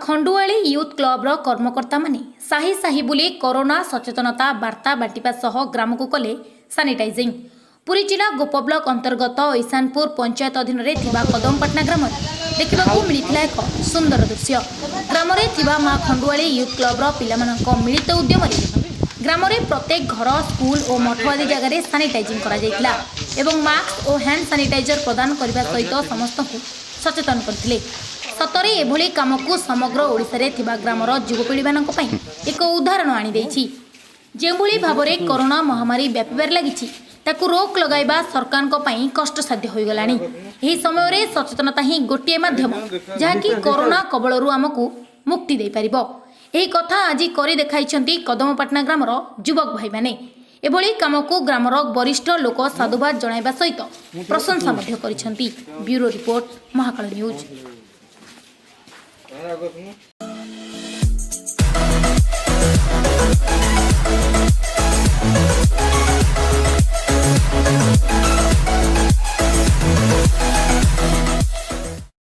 खंडुआली youth क्लब्र कर्मकर्ता माने साही साही बुली corona सचेतनता वार्ता बांटिबा सह ग्राम को कले सानिटाइजिंग। पुरी जिला गोप ब्लॉक अंतर्गत ईशानपुर पंचायत अधीन रे थिबा कदमपाटना ग्राम देखा मिलता एक सुंदर दृश्य। ग्राम थिबा मां खंडुआली यूथ क्लब्र पिलामानक मिलित उद्यम ग्राम प्रत्येक घर स्कूल और मठ आदि जगह सानिटाइजिंग करा जायतिला एवं मास्क और हैंड सानिटाइजर प्रदान करने सहित समस्त को सचेतन करथिले। सतरे एभली काम को समग्र ओडिशा रे थिबा ग्रामर युवपीढ़ी मानक पई एक उदाहरण आनी देछि। जेभली भाबरे कोरोना महामारी व्यापिबार लागिछि ताकू रोक लगाइबा सरकार को पई कष्टसाध्य होई गलानी। एही समय रे सचेतनता ही गोटिए माध्यम जहाँकि कोरोना कबलरू आमको मुक्ति दे पारिबो। एही कथा आज करी देखाइछंती कदमपाटना ग्रामर युवक भाई माने। एभली काम को ग्रामर वरिष्ठ लोक साधुवाद जणाइबा सहित प्रशंसा मध्य करिछंती। Bureau report Mahakal news.